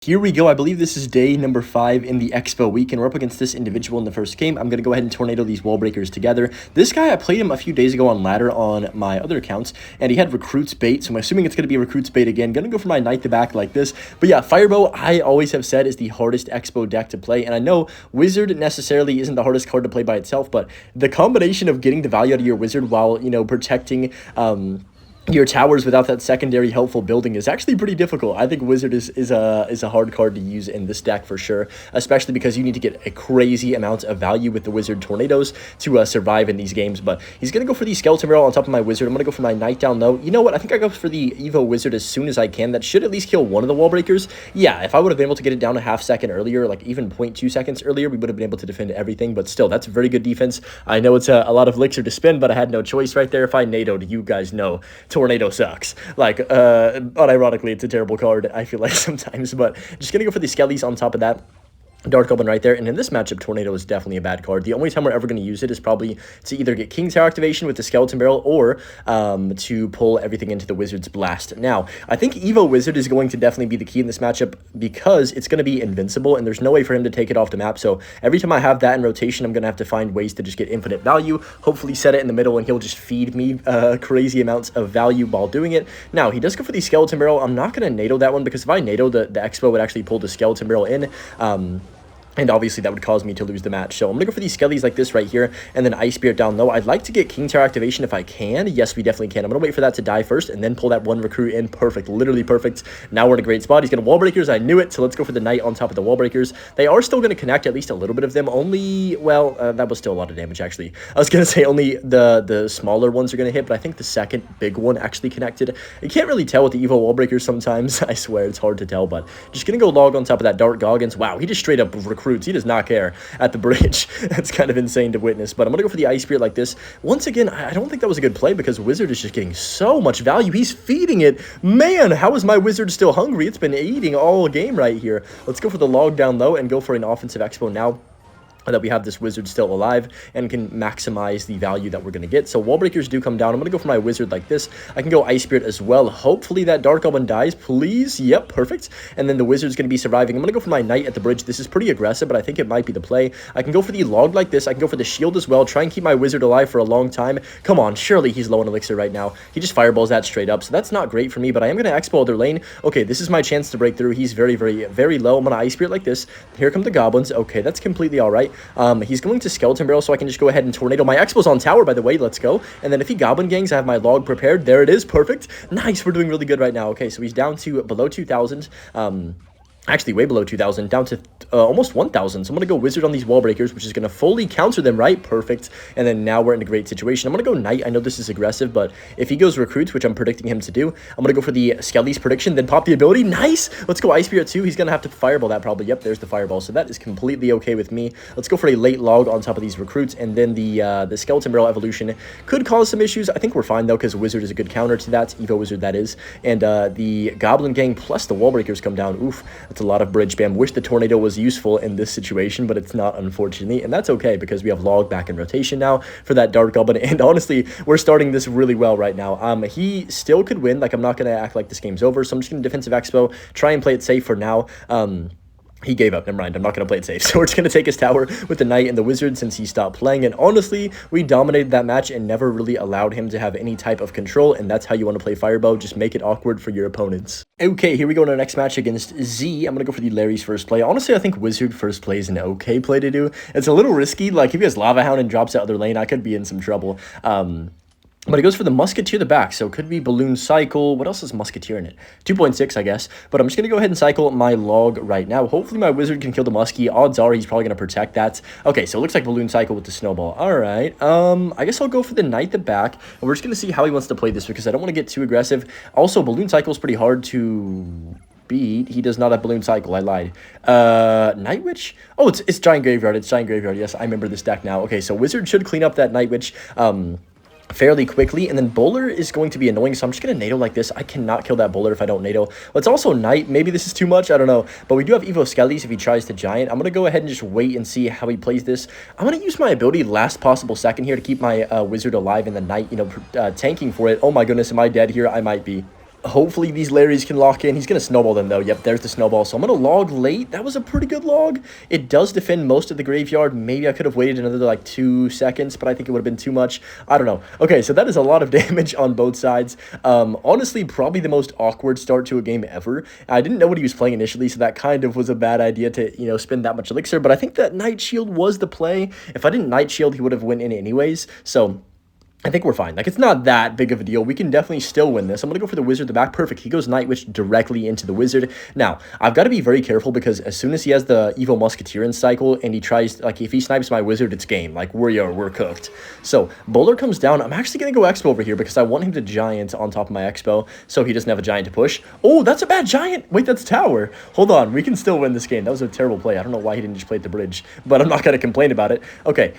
Here we go. I believe this is day number 5 in the Expo week, and we're up against this individual in the first game. I'm going to go ahead and tornado these wall breakers together. This guy, I played him a few days ago on ladder on my other accounts, and he had Recruits Bait, so I'm assuming it's going to be Recruits Bait again. Going to go for my Knight to back like this. But yeah, Firebow, I always have said, is the hardest Expo deck to play, and I know Wizard necessarily isn't the hardest card to play by itself, but the combination of getting the value out of your Wizard while, protecting your towers without that secondary helpful building is actually pretty difficult. I think Wizard is a hard card to use in this deck for sure, especially because you need to get a crazy amount of value with the Wizard Tornadoes to survive in these games. But he's going to go for the Skeleton Barrel on top of my Wizard. I'm going to go for my Knight down low. You know what? I think I go for the Evo Wizard as soon as I can. That should at least kill one of the wall breakers. Yeah, if I would have been able to get it down a half second earlier, like even 0.2 seconds earlier, we would have been able to defend everything. But still, that's very good defense. I know it's a lot of elixir to spend, but I had no choice right there. If I NATO'd, you guys know Tornado sucks. Like, unironically, it's a terrible card, I feel like sometimes, but just gonna go for the Skellies on top of that. Dark Goblin right there, and in this matchup, Tornado is definitely a bad card. The only time we're ever going to use it is probably to either get King Tower activation with the Skeleton Barrel or to pull everything into the Wizard's Blast. Now, I think Evo Wizard is going to definitely be the key in this matchup because it's going to be invincible, and there's no way for him to take it off the map, so every time I have that in rotation, I'm going to have to find ways to just get infinite value, hopefully set it in the middle, and he'll just feed me crazy amounts of value while doing it. Now, he does go for the Skeleton Barrel. I'm not going to NATO that one because if I NATO, the Expo would actually pull the Skeleton Barrel in, and obviously that would cause me to lose the match. So I'm going to go for these Skellies like this right here, and then Ice Spirit down low. I'd like to get King Tower activation if I can. Yes, we definitely can. I'm going to wait for that to die first, and then pull that one recruit in. Perfect. Literally perfect. Now we're in a great spot. He's going to Wall Breakers. I knew it, so let's go for the Knight on top of the Wall Breakers. They are still going to connect at least a little bit of them. Only, well, that was still a lot of damage, actually. I was going to say only the smaller ones are going to hit, but I think the second big one actually connected. You can't really tell with the Evo Wall Breakers sometimes. I swear, it's hard to tell, but just going to go log on top of that Dark Goggins. Wow, he just straight up recruits. He does not care at the bridge. That's kind of insane to witness, but I'm gonna go for the Ice Spirit like this. Once again, I don't think that was a good play because Wizard is just getting so much value. He's feeding it. Man, how is my Wizard still hungry? It's been eating all game right here. Let's go for the log down low and go for an offensive Expo now that we have this Wizard still alive and can maximize the value that we're going to get. So wall breakers do come down. I'm going to go for my Wizard like this. I can go Ice Spirit as well. Hopefully that Dark Goblin dies, please. Yep, perfect. And then the Wizard's going to be surviving. I'm going to go for my Knight at the bridge. This is pretty aggressive, but I think it might be the play. I can go for the log like this. I can go for the shield as well. Try and keep my Wizard alive for a long time. Come on, surely he's low on elixir right now. He just fireballs that straight up, so that's not great for me, but I am going to Expo other lane. Okay, this is my chance to break through. He's very, very, very low. I'm going to Ice Spirit like this. Here come the Goblins. Okay, that's completely all right. He's going to Skeleton Barrel, so I can just go ahead and Tornado. My Expo's on tower, by the way. Let's go. And then if he Goblin gangs, I have my log prepared. There it is. Perfect. Nice. We're doing really good right now. Okay, so he's down to below 2,000. Actually, way below 2,000, down to almost 1,000. So I'm going to go Wizard on these wall breakers, which is going to fully counter them, right? Perfect. And then now we're in a great situation. I'm going to go Knight. I know this is aggressive, but if he goes Recruits, which I'm predicting him to do, I'm going to go for the Skelly's prediction, then pop the ability. Nice! Let's go Ice Spirit too. He's going to have to Fireball that probably. Yep, there's the Fireball. So that is completely okay with me. Let's go for a late log on top of these Recruits, and then the Skeleton Barrel evolution could cause some issues. I think we're fine, though, because Wizard is a good counter to that. Evo Wizard, that is. And the Goblin Gang plus the wall breakers come down. Oof, that's a lot of bridge spam. Wish the Tornado was useful in this situation, but it's not, unfortunately, and that's okay because we have log back in rotation now for that Dark Goblin, and honestly, we're starting this really well right now. He still could win. Like, I'm not going to act like this game's over, so I'm just going to defensive Expo, try and play it safe for now. He gave up. Never mind. I'm not going to play it safe. So we're just going to take his tower with the Knight and the Wizard since he stopped playing. And honestly, we dominated that match and never really allowed him to have any type of control. And that's how you want to play Firebow. Just make it awkward for your opponents. Okay, here we go in our next match against Z. I'm going to go for the Larry's first play. Honestly, I think Wizard first play is an okay play to do. It's a little risky. Like, if he has Lava Hound and drops the other lane, I could be in some trouble. But it goes for the Musketeer the back, so it could be Balloon Cycle. What else is Musketeer in it? 2.6, I guess. But I'm just going to go ahead and cycle my log right now. Hopefully my Wizard can kill the Muskie. Odds are he's probably going to protect that. Okay, so it looks like Balloon Cycle with the Snowball. All right. I guess I'll go for the Knight the back. And we're just going to see how he wants to play this because I don't want to get too aggressive. Also, Balloon Cycle is pretty hard to beat. He does not have Balloon Cycle. I lied. Night Witch? Oh, it's Giant Graveyard. It's Giant Graveyard. Yes, I remember this deck now. Okay, so Wizard should clean up that Night Witch. Fairly quickly, and then Bowler is going to be annoying, so I'm just going to NATO like this. I cannot kill that Bowler if I don't NATO. Let's also Knight. Maybe this is too much. I don't know. But we do have Evo Skellies if he tries to Giant. I'm going to go ahead and just wait and see how he plays this. I'm going to use my ability last possible second here to keep my Wizard alive in the Knight, tanking for it. Oh my goodness, am I dead here? I might be. Hopefully these Larrys can lock in. He's going to snowball them, though. Yep, there's the snowball. So I'm going to log late. That was a pretty good log. It does defend most of the graveyard. Maybe I could have waited another, like, 2 seconds, but I think it would have been too much. I don't know. Okay, so that is a lot of damage on both sides. Honestly, probably the most awkward start to a game ever. I didn't know what he was playing initially, so that kind of was a bad idea to, spend that much elixir. But I think that Night Shield was the play. If I didn't Night Shield, he would have went in anyways. So I think we're fine. Like, it's not that big of a deal. We can definitely still win this. I'm going to go for the Wizard at the back. Perfect. He goes Night Witch directly into the Wizard. Now, I've got to be very careful because as soon as he has the Evil Musketeer in cycle and he tries, like, if he snipes my Wizard, it's game. Like, we're cooked. So, Bowler comes down. I'm actually going to go Expo over here because I want him to Giant on top of my Expo so he doesn't have a Giant to push. Oh, that's a bad Giant. Wait, that's Tower. Hold on. We can still win this game. That was a terrible play. I don't know why he didn't just play at the bridge, but I'm not going to complain about it. Okay,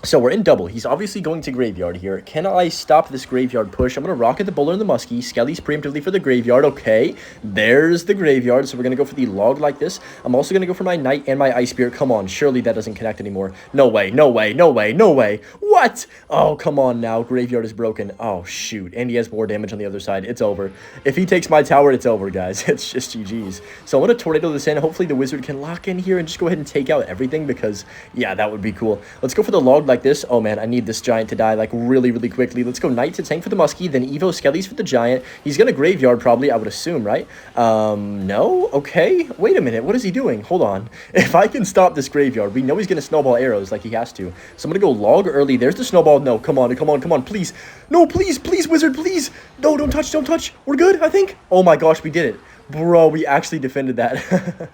so we're in double. He's obviously going to graveyard here. Can I stop this graveyard push? I'm going to rocket the Bowler and the Muskie. Skelly's preemptively for the graveyard. Okay, there's the graveyard. So we're going to go for the log like this. I'm also going to go for my Knight and my Ice Spirit. Come on, surely that doesn't connect anymore. No way, no way, no way, no way. What? Oh, come on now. Graveyard is broken. Oh, shoot. And he has more damage on the other side. It's over. If he takes my tower, it's over, guys. It's just GG's. So I'm going to Tornado this in. Hopefully the Wizard can lock in here and just go ahead and take out everything because, yeah, that would be cool. Let's go for the log like this. Oh man, I need this Giant to die like really quickly. Let's go Knight to tank for the Muskie, then Evo Skelly's for the Giant. He's gonna graveyard probably, I would assume, right? No? Okay. Wait a minute, what is he doing? Hold on. If I can stop this graveyard, we know he's gonna snowball arrows like he has to. So I'm gonna go log early. There's the snowball. No, come on, please. No, please, Wizard, please. No, don't touch. We're good, I think. Oh my gosh, we did it. Bro, we actually defended that.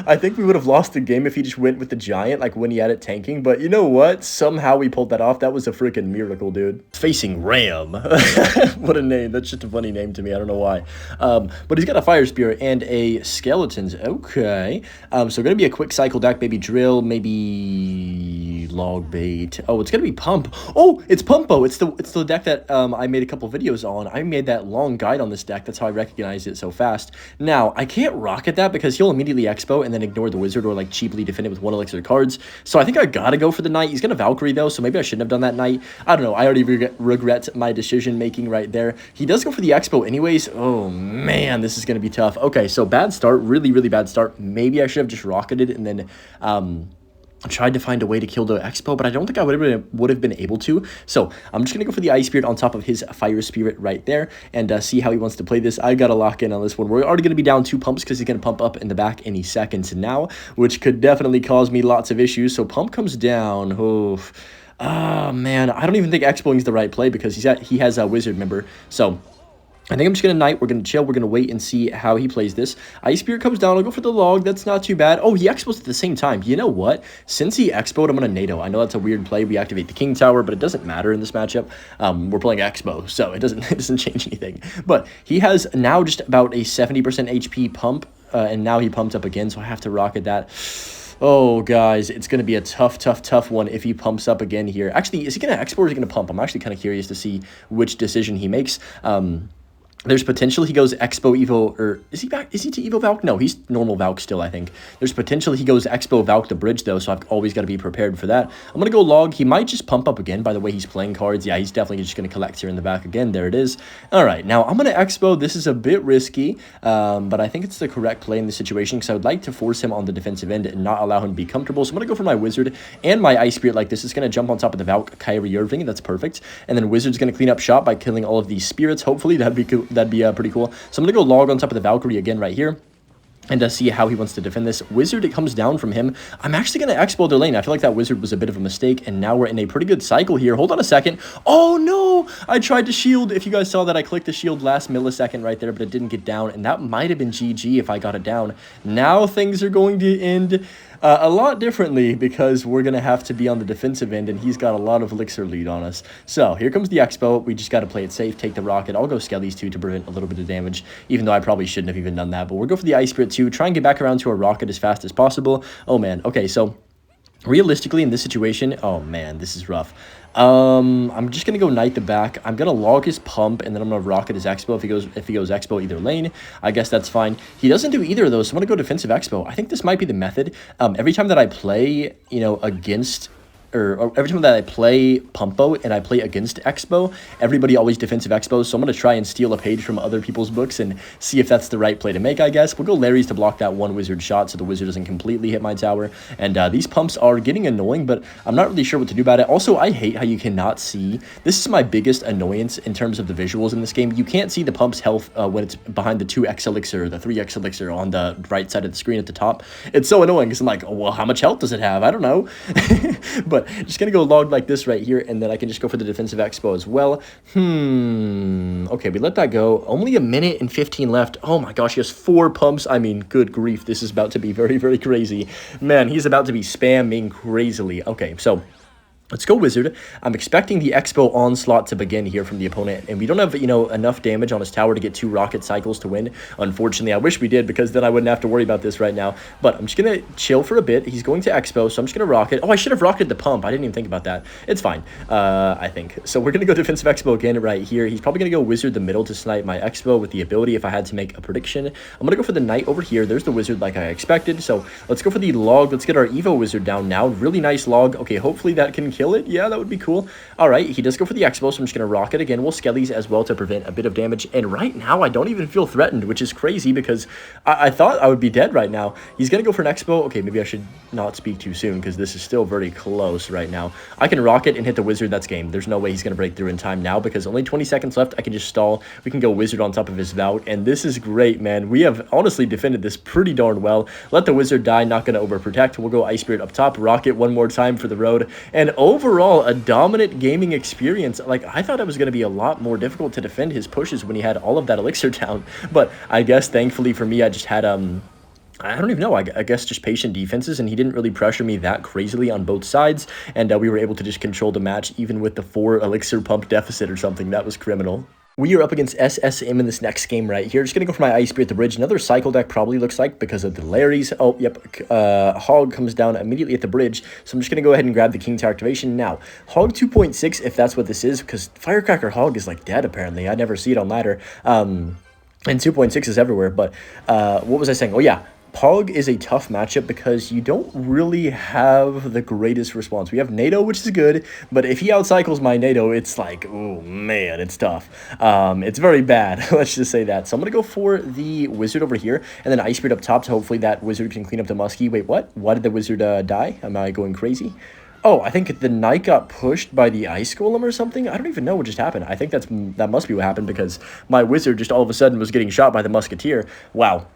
I think we would have lost the game if he just went with the Giant, like when he had it tanking. But you know what? Somehow we pulled that off. That was a freaking miracle, dude. Facing Ram. What a name. That's just a funny name to me. I don't know why. But he's got a Fire Spirit and a Skeletons. Okay. So going to be a quick cycle deck. Maybe Drill. Maybe Log Bait. Oh, it's going to be Pump. Oh, it's Pumpo. It's the deck that I made a couple videos on. I made that long guide on this deck. That's how I recognized it so fast. Now, I can't rocket that because he'll immediately Expo and then ignore the Wizard or like cheaply defend it with 1 elixir cards. So I think I gotta go for the Knight. He's gonna Valkyrie though, so maybe I shouldn't have done that Knight. I don't know. I already regret my decision making right there. He does go for the Expo anyways. Oh man, this is gonna be tough. Okay, so bad start, really bad start. Maybe I should have just rocketed and then I tried to find a way to kill the Expo, but I don't think I would have been able to. So I'm just going to go for the Ice Spirit on top of his Fire Spirit right there and see how he wants to play this. I got to lock in on this one. We're already going to be down 2 pumps because he's going to pump up in the back any seconds now, which could definitely cause me lots of issues. So pump comes down. Oof. Oh, man. I don't even think Expoing is the right play because he has a Wizard, remember. So I think I'm just going to Knight. We're going to chill. We're going to wait and see how he plays this. Ice Spirit comes down. I'll go for the log. That's not too bad. Oh, he Expos at the same time. You know what? Since he Expoed, I'm going to NATO. I know that's a weird play. We activate the King Tower, but it doesn't matter in this matchup. We're playing Expo, so it doesn't change anything. But he has now just about a 70% HP pump, and now he pumped up again, so I have to rocket that. Oh, guys, it's going to be a tough one if he pumps up again here. Actually, is he going to Expo or is he going to pump? I'm actually kind of curious to see which decision he makes. There's potential he goes Expo Evo, or is he back? Is he to Evo Valk? No, he's normal Valk still, I think. There's potential he goes Expo Valk the bridge, though, so I've always got to be prepared for that. I'm going to go log. He might just pump up again by the way he's playing cards. Yeah, he's definitely just going to collect here in the back again. There it is. All right, now I'm going to Expo. This is a bit risky, but I think it's the correct play in this situation because I would like to force him on the defensive end and not allow him to be comfortable. So I'm going to go for my Wizard and my Ice Spirit like this. It's going to jump on top of the Valk Kyrie Irving. That's perfect. And then Wizard's going to clean up shop by killing all of these spirits. Hopefully, that'd be cool. That'd be pretty cool. So I'm going to go log on top of the Valkyrie again right here and see how he wants to defend this. Wizard, it comes down from him. I'm actually going to Expo their lane. I feel like that Wizard was a bit of a mistake, and now we're in a pretty good cycle here. Hold on a second. Oh, no! I tried to shield. If you guys saw that, I clicked the shield last millisecond right there, but it didn't get down, and that might have been GG if I got it down. Now things are going to end a lot differently because we're going to have to be on the defensive end, and he's got a lot of elixir lead on us. So here comes the Expo. We just got to play it safe, take the rocket. I'll go Skellies too to prevent a little bit of damage, even though I probably shouldn't have even done that. But we'll go for the Ice Spirit too. Try and get back around to a rocket as fast as possible. Oh, man. Okay, so realistically in this situation, oh, man, this is rough. I'm just gonna go Knight the back. I'm gonna log his pump, and then I'm gonna rocket his Expo if he goes Expo either lane. I guess that's fine. He doesn't do either of those, so I'm gonna go defensive Expo. I think this might be the method. Every time that I play, against or every time that I play Pumpo and I play against Expo, everybody always defensive Expos. So I'm going to try and steal a page from other people's books and see if that's the right play to make, I guess. We'll go Larry's to block that one wizard shot so the wizard doesn't completely hit my tower. And these pumps are getting annoying, but I'm not really sure what to do about it. Also, I hate how you cannot see. This is my biggest annoyance in terms of the visuals in this game. You can't see the pump's health when it's behind the 2x elixir, the 3x elixir on the right side of the screen at the top. It's so annoying because I'm like, oh, well, how much health does it have? I don't know. But just going to go log like this right here, and then I can just go for the defensive expo as well. Okay, we let that go. Only a minute and 15 left. Oh my gosh, he has 4 pumps. I mean, good grief. This is about to be very, very crazy. Man, he's about to be spamming crazily. Okay, so let's go wizard. I'm expecting the Expo onslaught to begin here from the opponent, and we don't have, you know, enough damage on his tower to get 2 rocket cycles to win. Unfortunately, I wish we did, because then I wouldn't have to worry about this right now. But I'm just going to chill for a bit. He's going to Expo, so I'm just going to rocket. Oh, I should have rocketed the pump. I didn't even think about that. It's fine, I think. So we're going to go defensive Expo again right here. He's probably going to go wizard the middle to snipe my Expo with the ability if I had to make a prediction. I'm going to go for the knight over here. There's the wizard like I expected. So let's go for the log. Let's get our Evo wizard down now. Really nice log. Okay, hopefully that can kill it. Yeah, that would be cool. All right, he does go for the Expo, so I'm just going to rocket again. We'll Skellies as well to prevent a bit of damage. And right now, I don't even feel threatened, which is crazy because I thought I would be dead right now. He's going to go for an Expo. Okay, maybe I should not speak too soon because this is still very close right now. I can rocket and hit the wizard. That's game. There's no way he's going to break through in time now because only 20 seconds left. I can just stall. We can go wizard on top of his Vault, and this is great, man. We have honestly defended this pretty darn well. Let the wizard die. Not going to overprotect. We'll go Ice Spirit up top. Rocket one more time for the road. And overall, a dominant gaming experience. Like, I thought it was going to be a lot more difficult to defend his pushes when he had all of that elixir down, but I guess thankfully for me, I just had I don't even know, I guess just patient defenses, and he didn't really pressure me that crazily on both sides, and we were able to just control the match even with the 4 elixir pump deficit or something. That was criminal. We are up against SSM in this next game right here. Just going to go for my Ice Spirit at the bridge. Another cycle deck probably looks like because of the Larrys. Oh, yep. Hog comes down immediately at the bridge. So I'm just going to go ahead and grab the King Tower activation. Now, Hog 2.6, if that's what this is, because Firecracker Hog is like dead apparently. I never see it on ladder. And 2.6 is everywhere. But what was I saying? Oh, yeah. Pog is a tough matchup because you don't really have the greatest response. We have NATO, which is good, but if he outcycles my NATO, it's like, oh man, it's tough. It's very bad, let's just say that. So I'm going to go for the wizard over here, and then Ice Spirit up top, so hopefully that wizard can clean up the muskie. Wait, what? Why did the wizard die? Am I going crazy? Oh, I think the knight got pushed by the ice golem or something. I don't even know what just happened. I think that must be what happened because my wizard just all of a sudden was getting shot by the musketeer. Wow.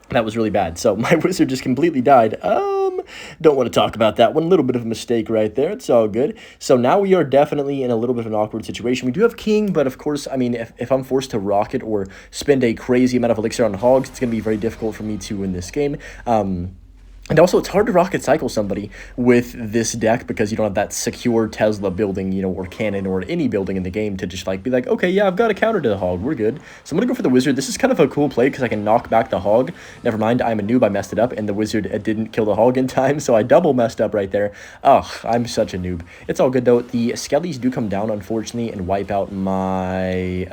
That was really bad. So my wizard just completely died. Don't want to talk about that one. A little bit of a mistake right there. It's all good. So now we are definitely in a little bit of an awkward situation. We do have king, but of course, I mean, if I'm forced to rocket or spend a crazy amount of elixir on hogs, it's going to be very difficult for me to win this game. And also, it's hard to rocket cycle somebody with this deck because you don't have that secure Tesla building, you know, or cannon or any building in the game to just, like, be like, okay, yeah, I've got a counter to the hog. We're good. So I'm going to go for the wizard. This is kind of a cool play because I can knock back the hog. Never mind, I'm a noob. I messed it up, and the wizard didn't kill the hog in time, so I double messed up right there. Oh, I'm such a noob. It's all good, though. The Skellies do come down, unfortunately, and wipe out my,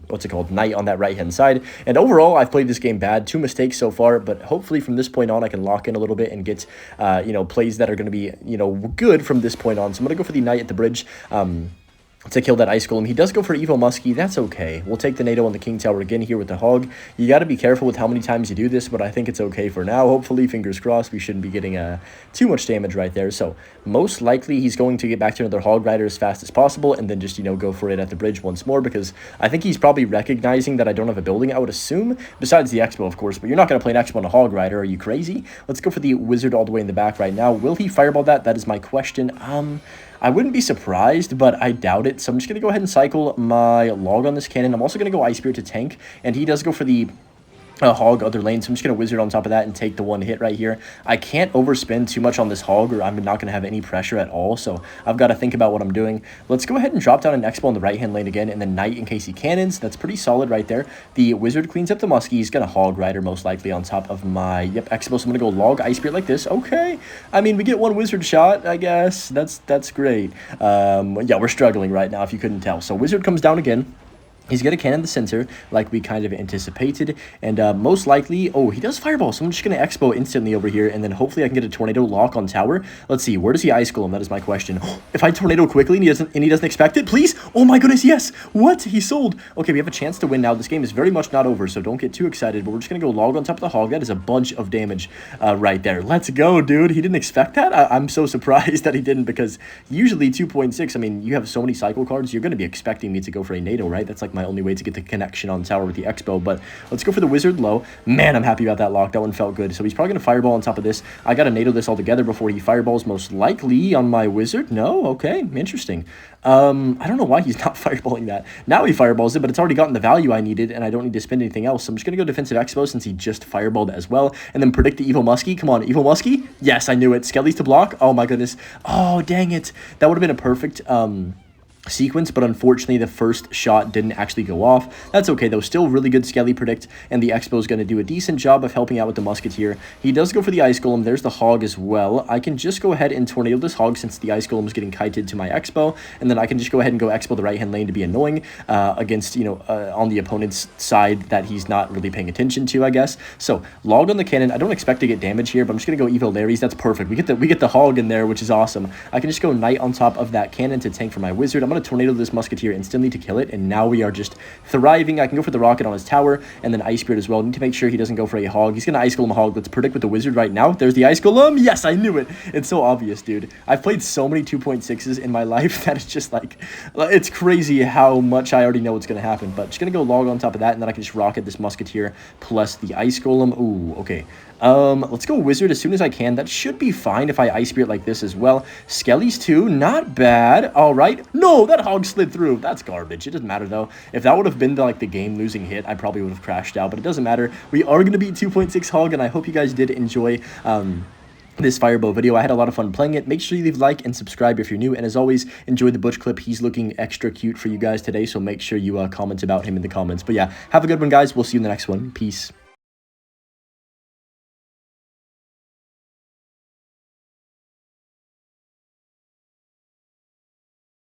what's it called, knight on that right-hand side. And overall, I've played this game bad. 2 mistakes so far, but hopefully from this point on, I can lock in a little bit and get you know, plays that are going to be, you know, good from this point on. So I'm going to go for the knight at the bridge to kill that ice golem. He does go for Evo Muskie. That's okay. We'll take the NATO on the King Tower again here with the hog. You got to be careful with how many times you do this, but I think it's okay for now. Hopefully, fingers crossed, we shouldn't be getting too much damage right there. So most likely he's going to get back to another hog rider as fast as possible and then just, you know, go for it at the bridge once more because I think he's probably recognizing that I don't have a building, I would assume, besides the Expo, of course, but you're not going to play an Expo on a hog rider. Are you crazy? Let's go for the wizard all the way in the back right now. Will he fireball that? That is my question. I wouldn't be surprised, but I doubt it. So I'm just going to go ahead and cycle my log on this cannon. I'm also going to go Ice Spirit to tank, and he does go for the hog other lane, so I'm just going to wizard on top of that and take the one hit right here. I can't overspend too much on this hog or I'm not going to have any pressure at all, so I've got to think about what I'm doing. Let's go ahead and drop down an Expo on the right-hand lane again, and then knight in case he cannons. That's pretty solid right there. The wizard cleans up the muskie. He's going to hog rider most likely on top of my, Expo, so I'm going to go log Ice Spirit like this. Okay. I mean, we get one wizard shot, I guess. That's great. Yeah, we're struggling right now if you couldn't tell. So wizard comes down again. He's going to cannon the center like we kind of anticipated. And most likely, oh, he does fireball. So I'm just going to expo instantly over here. And then hopefully I can get a tornado lock on tower. Let's see. Where does he ice golem? That is my question. If I tornado quickly and he doesn't expect it, please. Oh my goodness, yes. What? He sold. Okay, we have a chance to win now. This game is very much not over, so don't get too excited. But we're just going to go log on top of the hog. That is a bunch of damage right there. Let's go, dude. He didn't expect that? I'm so surprised that he didn't, because usually 2.6, I mean, you have so many cycle cards. You're going to be expecting me to go for a NATO, right? That's like my only way to get the connection on tower with the expo. But let's go for the wizard low. Man, I'm happy about that lock. That one felt good. So he's probably going to fireball on top of this. I got to NATO this all together before he fireballs, most likely on my wizard. No? Okay, interesting. I don't know why he's not fireballing that. Now he fireballs it, but it's already gotten the value I needed, and I don't need to spend anything else. So I'm just going to go defensive expo since he just fireballed as well. And then predict the evil muskie. Come on, evil muskie. Yes, I knew it. Skelly's to block. Oh my goodness. Oh, dang it. That would have been a perfect sequence, but unfortunately the first shot didn't actually go off. That's okay though. Still really good Skelly predict, and the expo is going to do a decent job of helping out with the musketeer. He does go for the ice golem. There's the hog as well. I can just go ahead and tornado this hog since the ice golem is getting kited to my expo, and then I can just go ahead and go expo the right hand lane to be annoying against, you know, on the opponent's side that he's not really paying attention to, I guess. So log on the cannon. I don't expect to get damage here, but I'm just gonna go evil Larry's. That's perfect. We get the hog in there, which is awesome. I can just go knight on top of that cannon to tank for my wizard. I'm going to tornado this musketeer instantly to kill it, and now we are just thriving. I can go for the rocket on his tower, and then ice spirit as well. Need to make sure he doesn't go for a hog. He's going to ice golem a hog. Let's predict with the wizard right now. There's the ice golem. Yes, I knew it. It's so obvious, dude. I've played so many 2.6s in my life that it's just like, it's crazy how much I already know what's going to happen. But just going to go log on top of that, and then I can just rocket this musketeer plus the ice golem. Ooh, okay. Let's go wizard as soon as I can. That should be fine if I ice spirit like this as well. Skelly's too, not bad. All right. No, that hog slid through. That's garbage. It doesn't matter though. If that would have been the game losing hit, I probably would have crashed out, but it doesn't matter. We are going to beat 2.6 hog, and I hope you guys did enjoy this Firebow video. I had a lot of fun playing it. Make sure you leave a like and subscribe if you're new, and as always, enjoy the Butch clip. He's looking extra cute for you guys today, so make sure you comment about him in the comments. But yeah, have a good one, guys. We'll see you in the next one. Peace.